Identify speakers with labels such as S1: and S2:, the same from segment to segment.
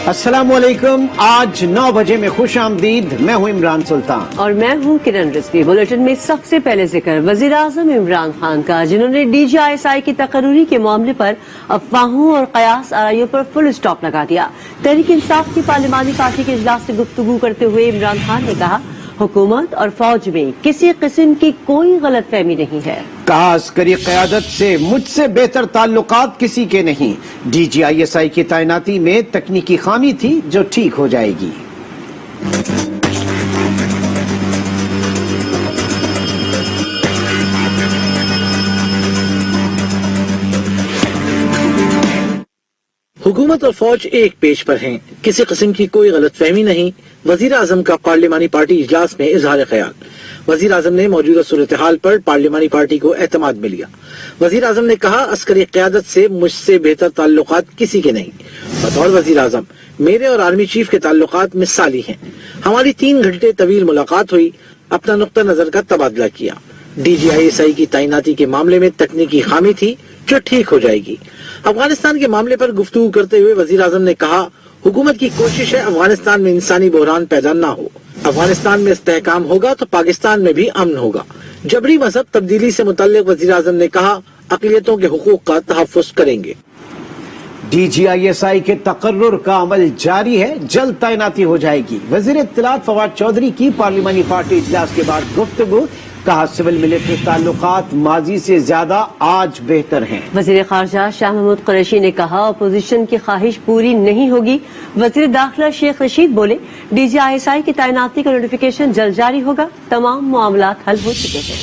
S1: अस्सलाम वालेकुम। आज 9 बजे में खुश आमदीद। मैं हूँ इमरान सुल्तान
S2: और मैं हूँ किरण रिजवी। बुलेटिन में सबसे पहले जिक्र वजीर आजम इमरान खान का, जिन्होंने DGISI की तकर्री के मामले पर अफवाहों और कयास आराइयों पर फुल स्टॉप लगा दिया। तहरीक इंसाफ की पार्लिमानी पार्टी के इजलास से गुफ्तगू करते हुए इमरान खान ने कहा, हुकूमत और फौज में किसी किस्म की कोई गलतफहमी नहीं है।
S1: कहा, अस्करी क़यादत से मुझसे बेहतर ताल्लुकात किसी के नहीं। DGISI की तैनाती में तकनीकी खामी थी जो ठीक हो जाएगी।
S3: हुकूमत और फौज एक पेज पर हैं, किसी किस्म की कोई गलतफहमी नहीं। वजीर आजम का पार्लिमानी पार्टी इजलास में इजहार ख्याल। वजीर आजम ने मौजूदा सूरत हाल पर पार्लिमानी पार्टी को एतमाद में लिया। वजीर आजम ने कहा, अस्करी क़यादत से मुझसे बेहतर ताल्लुकात किसी के नहीं। बतौर वजीर आजम मेरे और आर्मी चीफ के ताल्लुकात मिसाली हैं। हमारी 3 घंटे तवील मुलाकात हुई, अपना नुक्ता नजर का तबादला किया। DGISI की तैनाती के मामले में तकनीकी खामी थी जो ठीक हो जाएगी। अफगानिस्तान के मामले पर गुफ्तगू करते हुए वजीर आजम ने कहा, हुकूमत की कोशिश है अफगानिस्तान में इंसानी बहरान पैदा न हो। अफगानिस्तान में इस्तेहकाम होगा तो पाकिस्तान में भी अमन होगा। जबरी मजहब तब्दीली से मुतल्लिक वजीर आजम ने कहा, अक़लियतों के हुकूक का तहफ़्फ़ुज़ करेंगे।
S1: DGISI के तकर्रुर का अमल जारी है, जल्द तैनाती हो जाएगी। वज़ीर इत्तलात फवाद चौधरी की पार्लिमानी पार्टी इजलास के बाद गुफ्तगू। कहा, सिविल मिलिट्री ताल्लुकात माजी से ज्यादा आज बेहतर हैं।
S2: वजीर खारजा शाह महमूद कुरैशी ने कहा, अपोजिशन की ख्वाहिश पूरी नहीं होगी। वजीर दाखिला शेख रशीद बोले, DGISI की तैनाती का नोटिफिकेशन जल्द जारी होगा। तमाम मामलात हल हो चुके हैं।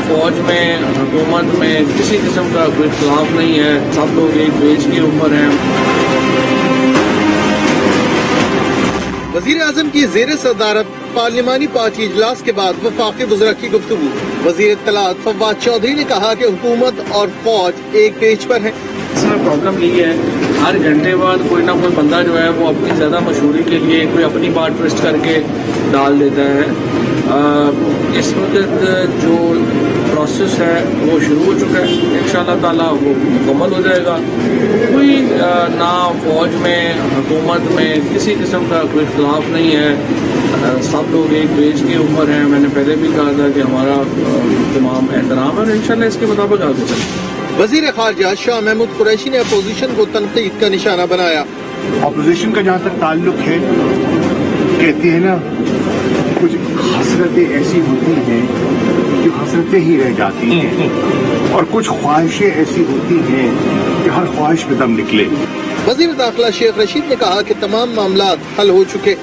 S4: फौज में, हुकूमत में किसी किस्म का कोई इख्तिलाफ नहीं है। सब लोग एक पेज के ऊपर हैं।
S5: वजीर आजम की जेर सदारत पार्लिमानी पार्टी इजलास के बाद वफाकी वज़रा की गुफ्तगू। वजीर इत्तलात फवाद चौधरी ने कहा कि हुकूमत और फौज एक पेज पर है।
S4: इसमें प्रॉब्लम ये है, हर घंटे बाद कोई ना कोई बंदा जो है वो अपनी ज्यादा मशहूरी के लिए कोई अपनी बात ट्विस्ट करके डाल देता है। इस वक्त जो प्रोसेस है वो शुरू हो चुका है, इंशाअल्लाह ताला वो मुकम्मल हो जाएगा। कोई ना फौज में, हुकूमत में किसी किस्म का कोई इख्तिलाफ नहीं है। सब लोग एक पेज के ऊपर हैं। मैंने पहले भी कहा था कि हमारा तमाम एहतराम है और इंशाअल्लाह इसके मुताबिक आगे चलेंगे।
S5: वजीर खारजा शाह महमूद कुरैशी ने अपोजिशन को तनकीद का निशाना बनाया।
S6: अपोजिशन का जहाँ तक ताल्लुक है, कहती है ना, कुछ हसरतें ऐसी होती हैं जो हसरतें ही रह जाती हैं और कुछ ख्वाहिशें ऐसी होती हैं कि हर ख्वाहिश पे दम निकले।
S5: वजीर दाखिला शेख रशीद ने कहा कि तमाम मामलात हल हो चुके।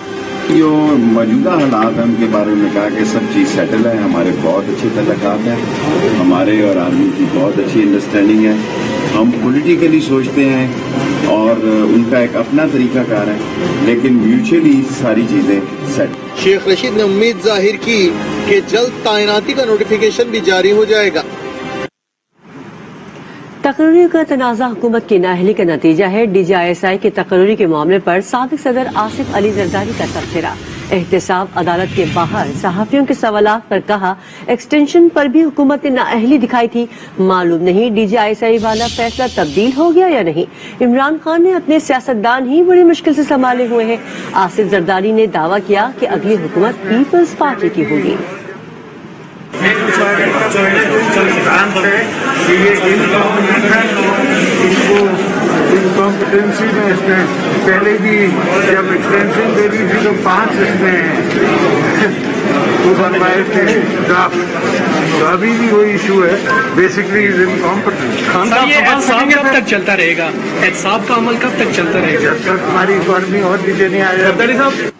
S7: जो मौजूदा हालात हैं उनके बारे में कहा कि सब चीज़ सेटल है। हमारे बहुत अच्छे तल्लुकात हैं, हमारे और आर्मी की बहुत अच्छी अंडरस्टैंडिंग है। हम पॉलिटिकली सोचते हैं और उनका एक अपना तरीकाकार है, लेकिन म्यूचुअली सारी चीज़ें सेट।
S5: शेख रशीद ने उम्मीद जाहिर की कि जल्द तैनाती का नोटिफिकेशन भी जारी हो जाएगा।
S2: तकर्री का तनाज़ा हुकूमत की नाअहली का नतीजा है। DGISI की तकर्री के मामले पर साबिक सदर आसिफ अली जरदारी का तबसरा। एहतसाब अदालत के बाहर सहाफियों के सवालात पर कहा, एक्सटेंशन पर भी हुकूमत ने नाअहली दिखाई थी। मालूम नहीं DGISI वाला फैसला तब्दील हो गया या नहीं। इमरान खान ने अपने सियासतदान ही बड़ी मुश्किल से संभाले हुए हैं। आसिफ जरदारी ने दावा किया कि अगली हुकूमत पीपल्स पार्टी की होगी।
S6: इनकॉम्पिटेंसी में इसने पहले भी जब एक्सटेंशन दे दी थी तो 5 इसने वो बनवाए थे ड्राफ्ट। तो अभी भी वही इशू है, बेसिकली इज इनकॉम्पिटेंट।
S8: ये एहतसाब कब तक चलता रहेगा? एहतसाब का अमल कब तक चलता रहेगा?
S6: जब तक हमारी इकॉनमी और नीचे नहीं आ जाए।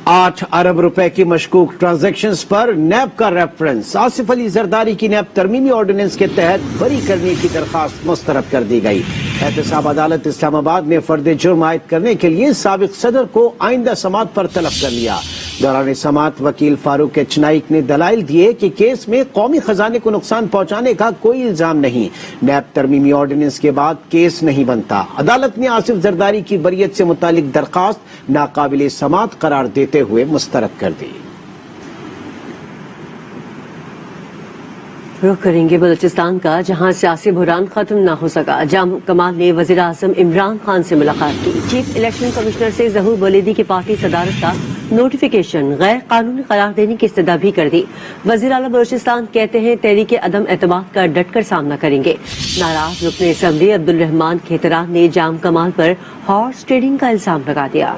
S1: 8 अरब रुपए की मशकूक ट्रांजैक्शंस पर नैब का रेफरेंस। आसिफ अली जरदारी की नैब तरमीमी ऑर्डिनेंस के तहत बरी करने की दरखास्त मुस्तरद कर दी गई। एहतसाब अदालत इस्लामाबाद ने फर्द जुर्म आयद करने के लिए साबिक सदर को आइंदा समाअत पर तलब कर लिया। दौरान समाअत वकील फारूक एच नाइक ने दलाइल दिए कि केस में कौमी खजाने को नुकसान पहुंचाने का कोई इल्जाम नहीं। नैब तरमीमी ऑर्डिनेंस के बाद केस नहीं बनता। अदालत ने आसिफ जरदारी की बरियत से मुतालिक दरखास्त नाकाबिल समाअत करार देते हुए मुस्तरद कर दी।
S2: रुख करेंगे बलूचिस्तान का, जहां सियासी बहरान खत्म न हो सका। जाम कमाल ने वजीर आजम इमरान खान से मुलाकात की। चीफ इलेक्शन कमिश्नर से जहूर वलीदी की पार्टी सदारत का नोटिफिकेशन गैर कानूनी करार देने की इस्तदा भी कर दी। वजीर आला बलूचिस्तान कहते हैं तहरीक अदम एतमाद का डटकर सामना करेंगे। नाराज रुकन असम्बली अब्दुल रहमान खेतरान ने जाम कमाल पर हॉर्स ट्रेडिंग का इल्जाम लगा दिया।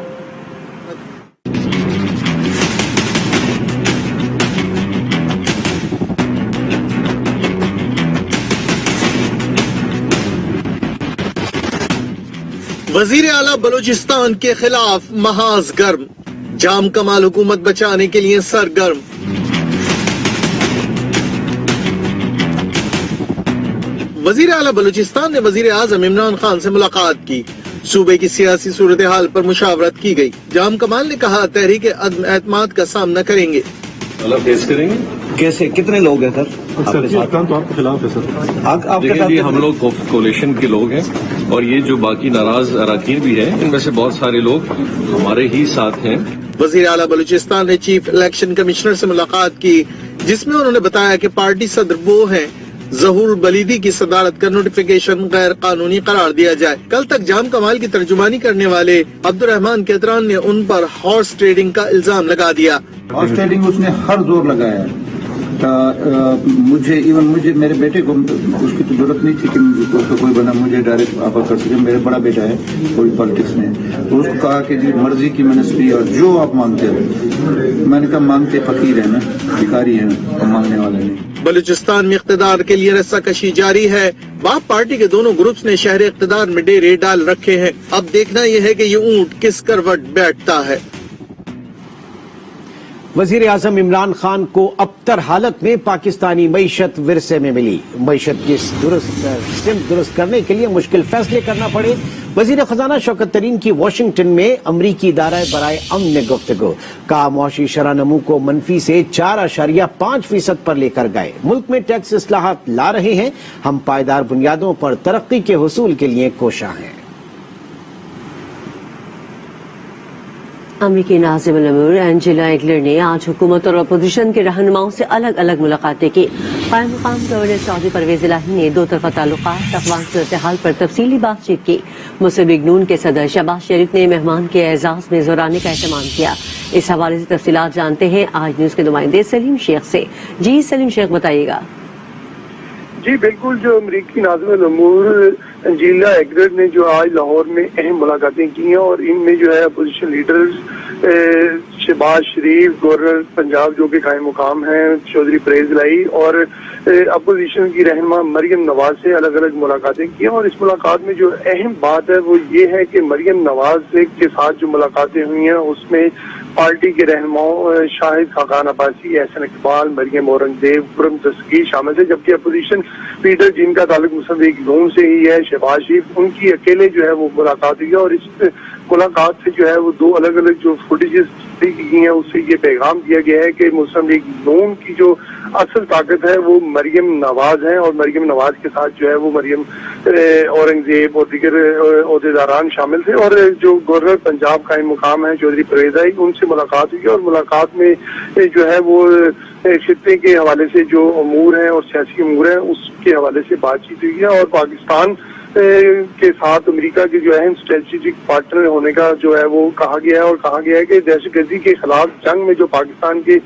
S5: वजीर आला बलूचिस्तान के खिलाफ महाज गर्म, जाम कमाल हुकूमत बचाने के लिए सरगर्म। वजीर आला बलूचिस्तान ने वजीर आजम इमरान खान से मुलाकात की। सूबे की सियासी सूरत हाल पर मुशावरत की गई। जाम कमाल ने कहा तहरीक अदम एतमाद का सामना करेंगे।
S9: फेस करेंगे
S10: कैसे, कितने लोग हैं सर?
S9: तो आपके खिलाफ है सर।
S10: आपके साथ
S9: हम लोग कोलिशन के लोग हैं और ये जो बाकी नाराज अराकीन भी हैं, इनमें से बहुत सारे लोग हमारे ही साथ हैं।
S5: वजीर आला बलूचिस्तान ने चीफ इलेक्शन कमिश्नर से मुलाकात की, जिसमें उन्होंने बताया कि पार्टी सदर वो हैं जहूर वलीदी की सदारत का नोटिफिकेशन गैर कानूनी करार दिया जाए। कल तक जाम कमाल की तर्जुमानी करने वाले अब्दुल रहमान केतरान ने उन पर हॉर्स ट्रेडिंग का इल्जाम लगा दिया।
S11: हॉर्स ट्रेडिंग उसने हर जोर लगाया। मुझे मेरे बेटे को उसकी तो जरूरत नहीं थी कि उसको कोई बना मुझे डायरेक्ट आपा कर सके। मेरा बड़ा बेटा है कोई पॉलिटिक्स में, तो उसको कहा कि जी मर्जी की मिनिस्ट्री और जो आप मांगते हो। मैंने कहा मांगते फकीर है ना, भिखारी है ना, और मांगने वाले नहीं।
S5: बलूचिस्तान में इख्तिदार के लिए रस्साकशी जारी है। बाप पार्टी के दोनों ग्रुप्स ने शहर इख्तिदार में डेरे डाल रखे हैं। अब देखना यह है कि ये ऊंट किस करवट बैठता है।
S1: वजीर आजम इमरान खान को अबतर हालत में पाकिस्तानी मईशत विरसे में मिली। मईशत की सिमत दुरुस्त करने के लिए मुश्किल फैसले करना पड़े। वजीर खजाना शौकत तरीन की वाशिंगटन में अमरीकी दायरा बराए अमन ने गुफ्तगू कहा मुआशी शरह नमू को मनफी से 4.5% पर लेकर गए। मुल्क में टैक्स इस्लाहात ला रहे हैं। हम पायदार बुनियादों पर तरक्की के हुसूल के लिए कोशां हैं।
S2: अमरीकी नाज़िम अल-अमूर एंजेला एगलर ने आज हुकूमत और अपोजिशन के रहनुमाओं से अलग अलग मुलाकातें की। कायम मुकाम गवर्नर सऊदी परवेज इलाही ने दो तरफा ताल्लुकात अफगान सूरत हाल पर तफसीली बातचीत की। मुस्लिम लीग नून के सदर शहबाज शरीफ ने मेहमान के एजाज में जोराने का एहतमाम किया। इस हवाले से तफसीलात जानते हैं आज न्यूज के नुमाइंदे सलीम शेख से। जी सलीम शेख बताइएगा।
S12: जी बिल्कुल, जो अमरीकी नाज़िम अल-अमूर एंजेला एगलर ने जो आज लाहौर में अहम मुलाकातें की हैं और इनमें जो है अपोजिशन लीडर्स शहबाज शरीफ, गवर्नर पंजाब जो कि कायम मुकाम हैं चौधरी परवेज इलाही और अपोजिशन की रहनुमा मरियम नवाज से अलग अलग मुलाकातें की। और इस मुलाकात में जो अहम बात है वो ये है कि मरियम नवाज के साथ जो मुलाकातें हुई हैं उसमें पार्टी के रहनुमाओं शाहिद खाकान अब्बासी, एहसन इकबाल, मरियम औरंगजेब, खुर्रम दस्तगीर शामिल थे। जबकि अपोजिशन लीडर जिनका ताल्लुक मुस्लिम लीग नून से ही है, शहबाज शरीफ, उनकी अकेले जो है वो मुलाकात हुई है। और इस मुलाकात से जो है वो दो अलग अलग जो फुटेजेस की हैं उससे ये पैगाम दिया गया है कि मुस्लिम लीग नून की जो असल ताकत है वो मरियम नवाज है और मरियम नवाज के साथ जो है वो मरियम औरंगजेब और दीगर ओहदेदारान शामिल थे। और जो गवर्नर पंजाब कायम मुकाम है चौधरी परवेज इलाही, उनसे मुलाकात हुई और मुलाकात में जो है वो खित्ते के हवाले से जो अमूर हैं और सियासी अमूर हैं उसके हवाले से बातचीत हुई है। और पाकिस्तान के साथ अमेरिका के जो अहम स्ट्रेटेजिक पार्टनर होने का जो है वो कहा गया है। और कहा गया है कि दहशतगर्दी के खिलाफ जंग में जो पाकिस्तान की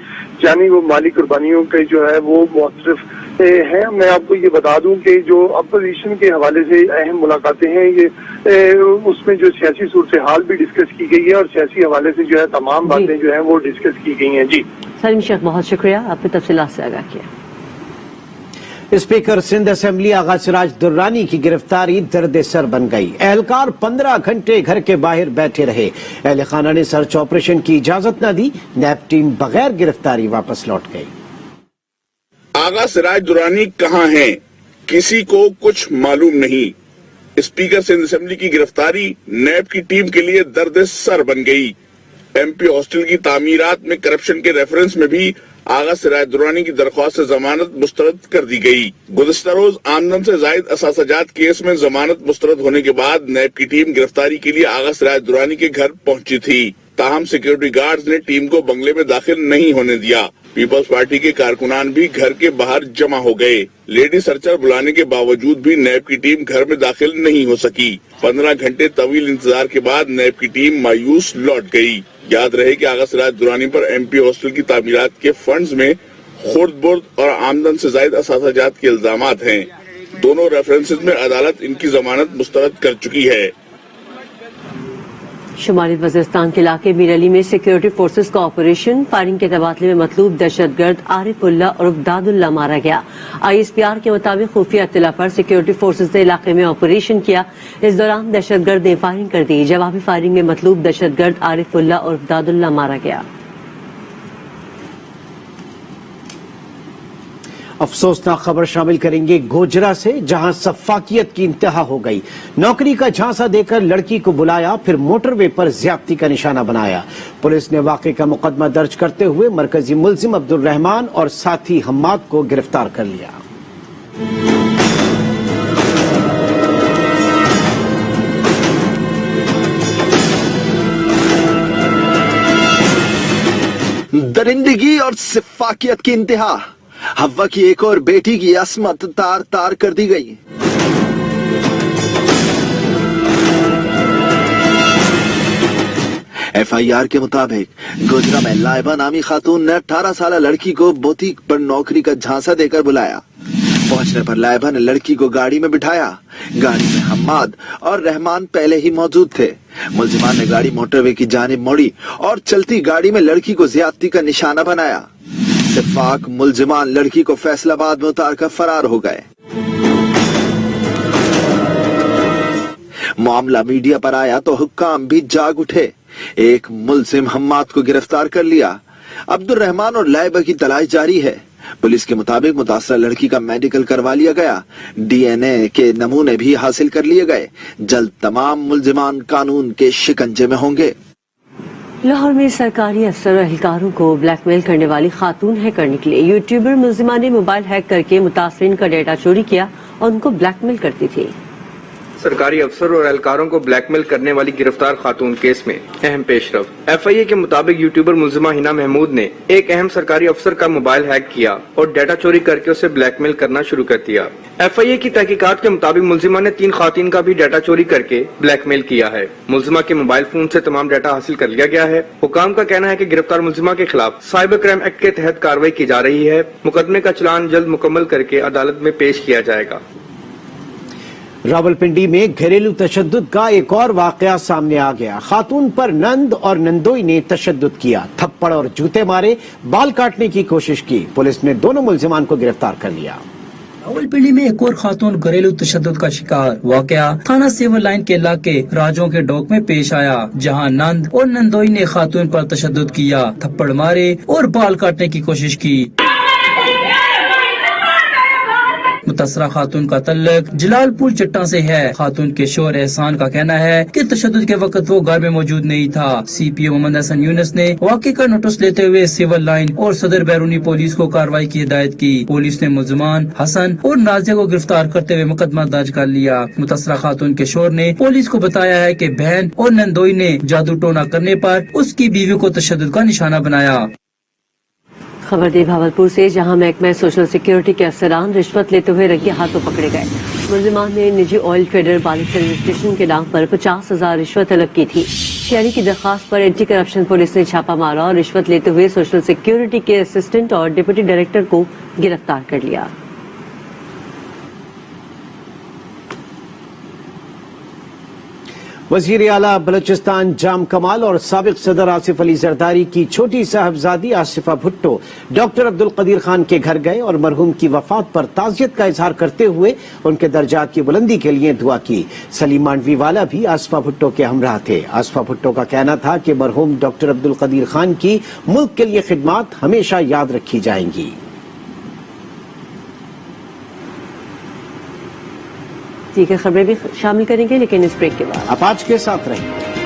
S12: जानी वो माली कुर्बानियों के जो है वो मुख्तलिफ है। मैं आपको ये बता दूं कि जो अपोजिशन के हवाले से अहम मुलाकातें हैं ये उसमें जो सियासी सूरत हाल भी डिस्कस की गई है और सियासी हवाले से जो है तमाम बातें जो है वो डिस्कस की गई हैं। जी
S2: सलीम शेख, बहुत शुक्रिया, आपने तफसीलात से आगाह किया।
S1: स्पीकर सिंध असेंबली आगा सिराज दुर्रानी की गिरफ्तारी दर्द सर बन गई। एहलकार 15 घंटे घर के बाहर बैठे रहे। अहल खाना ने सर्च ऑपरेशन की इजाजत न दी। नैब टीम बगैर गिरफ्तारी वापस लौट गई।
S13: आगा सिराज दुर्रानी कहाँ हैं? किसी को कुछ मालूम नहीं। स्पीकर सिंध असेंबली की गिरफ्तारी नैब की टीम के लिए दर्द सर बन गई। एमपी हॉस्टल की तामीरात में करप्शन के रेफरेंस में भी आगा सिराज दुर्रानी की दरख्वास्त से जमानत मुस्तरद कर दी गई। गुज़िश्ता रोज आमदन से जायद असासजात केस में जमानत मुस्तरद होने के बाद नैब की टीम गिरफ्तारी के लिए आगा सिराज दुर्रानी के घर पहुंची थी। ताहम सिक्योरिटी गार्ड्स ने टीम को बंगले में दाखिल नहीं होने दिया। पीपल्स पार्टी के कारकुनान भी घर के बाहर जमा हो गए। लेडी सर्चर बुलाने के बावजूद भी नैब की टीम घर में दाखिल नहीं हो सकी। 15 घंटे तवील इंतजार के बाद नैब की टीम मायूस लौट गई। याद रहे कि आगा सिराज दुरानी पर MP हॉस्टल की तामीरात के फंड्स में खुर्द-बुर्द और आमदन से जायद असासाजात के इल्जामात हैं। दोनों रेफरेंसेस में अदालत इनकी जमानत मुस्तरद कर चुकी है।
S2: शुमाली वज़ीरिस्तान के इलाके मीर अली में सिक्योरिटी फोर्सेस का ऑपरेशन, फायरिंग के तबादले में मतलूब दहशतगर्द आरिफुल्ला और दादुल्ला मारा गया। ISPR के मुताबिक खुफिया इत्तला पर सिक्योरिटी फोर्सेस ने इलाके में ऑपरेशन किया। इस दौरान दहशतगर्द ने फायरिंग कर दी। जवाबी फायरिंग में मतलूब दहशतगर्द आरिफुल्ला और दादुल्ला मारा गया।
S1: अफसोसनाक खबर शामिल करेंगे गोजरा से, जहां सफाकियत की इंतहा हो गई। नौकरी का झांसा देकर लड़की को बुलाया, फिर मोटरवे पर ज्यादती का निशाना बनाया। पुलिस ने वाकये का मुकदमा दर्ज करते हुए मरकजी मुल्जिम अब्दुल रहमान और साथी हम्माद को गिरफ्तार कर लिया।
S14: दरिंदगी और सफाकियत की इंतहा, हव्वा की एक और बेटी की असमत तार तार कर दी गई। FIR के मुताबिक गुजरा में लाइबा नामी खातून ने 18 साल लड़की को बुटीक पर नौकरी का झांसा देकर बुलाया। पहुंचने पर लाइबा ने लड़की को गाड़ी में बिठाया। गाड़ी में हम्माद और रहमान पहले ही मौजूद थे। मुल्जिमान ने गाड़ी मोटरवे की जानिब मोड़ी और चलती गाड़ी में लड़की को ज्यादती का निशाना बनाया। इत्तेफाक मुल्जिमान लड़की को फैसलाबाद में उतार कर फरार हो गए। मामला मीडिया पर आया तो हुक्काम भी जाग उठे। एक मुल्जिम हम्माद को गिरफ्तार कर लिया। अब्दुल रहमान और लाइबा की तलाश जारी है। पुलिस के मुताबिक मुतासरा लड़की का मेडिकल करवा लिया गया। DNA के नमूने भी हासिल कर लिए गए। जल्द तमाम मुल्जिमान कानून के शिकंजे में होंगे।
S2: लाहौर में सरकारी अफसर और एहलकारों को ब्लैकमेल करने वाली खातून हैकर निकली। यूट्यूबर मुल्जिमा ने मोबाइल हैक करके मुतासरीन का डेटा चोरी किया और उनको ब्लैकमेल करती थी।
S15: सरकारी अफसर और एहलकारों को ब्लैकमेल करने वाली गिरफ्तार खातून केस में अहम पेशरफ। FIA के मुताबिक यूट्यूबर मुल्जिमा हिना महमूद ने एक अहम सरकारी अफसर का मोबाइल हैक किया और डाटा चोरी करके उसे ब्लैकमेल करना शुरू कर दिया। FIA की तहकीकात के मुताबिक मुल्जिमा ने 3 खातून का भी डाटा चोरी करके ब्लैकमेल किया है। मुल्जिमा के मोबाइल फोन से तमाम डाटा हासिल कर लिया गया है। हुकाम का कहना है कि गिरफ्तार मुल्जिमा के खिलाफ साइबर क्राइम एक्ट के तहत कार्रवाई की जा रही है। मुकदमे का चलान जल्द मुकम्मल करके अदालत में पेश किया जाएगा।
S1: रावलपिंडी में घरेलू तशद्दुद का एक और वाकया सामने आ गया। खातून पर नंद और नंदोई ने तशद्दुद किया, थप्पड़ और जूते मारे, बाल काटने की कोशिश की। पुलिस ने दोनों मुल्जिमान को गिरफ्तार कर लिया।
S16: रावलपिंडी में एक और खातून घरेलू तशद्दुद का शिकार। वाकया थाना सिविल लाइन के इलाके राजों के डोक में पेश आया, जहां नंद और नंदोई ने खातून पर तशद्दुद किया, थप्पड़ मारे और बाल काटने की कोशिश की। मुतासरा खातून का तल्लुक जलालपुर चट्टा से है। खातून के शोहर एहसान का कहना है कि तशद्दुद के वक्त वो घर में मौजूद नहीं था। CPO मोहम्मद हसन यूनुस ने वाक़े का नोटिस लेते हुए सिविल लाइन और सदर बैरूनी पुलिस को कार्रवाई की हिदायत की। पुलिस ने मुल्जिमान हसन और नाजिया को गिरफ्तार करते हुए मुकदमा दर्ज कर लिया। मुतासरा खातून के शोहर ने पुलिस को बताया है कि बहन और नंदोई ने जादू टोना करने पर उसकी बीवी को तशद्दुद का निशाना बनाया।
S2: खबर दी भावलपुर से, जहां महकमा सोशल सिक्योरिटी के अफसरान रिश्वत लेते हुए रंगे हाथों पकड़े गए। मुल्जिमान ने निजी ऑयल ट्रेडर बालिक से रजिस्ट्रेशन के नाम पर 50,000 रिश्वत तलब की थी। शहरी की दरखास्त पर एंटी करप्शन पुलिस ने छापा मारा और रिश्वत लेते हुए सोशल सिक्योरिटी के असिस्टेंट और डिप्टी डायरेक्टर को गिरफ्तार कर लिया।
S1: वजीर आला बलूचिस्तान जाम कमाल और साबिक सदर आसिफ अली जरदारी की छोटी साहबजादी आसिफा भुट्टो डॉक्टर अब्दुल कदीर खान के घर गए और मरहूम की वफात पर ताज़ियत का इजहार करते हुए उनके दर्जात की बुलंदी के लिए दुआ की। सलीम मांडवी वाला भी आसिफा भुट्टो के हमराह थे। आसिफा भुट्टो का कहना था कि मरहूम डॉक्टर अब्दुल कदीर खान की मुल्क के लिए खिदमत हमेशा याद रखी जाएंगी।
S2: ठीक है, खबरें भी शामिल करेंगे लेकिन इस ब्रेक के बाद।
S1: आप आज के साथ रहेंगे।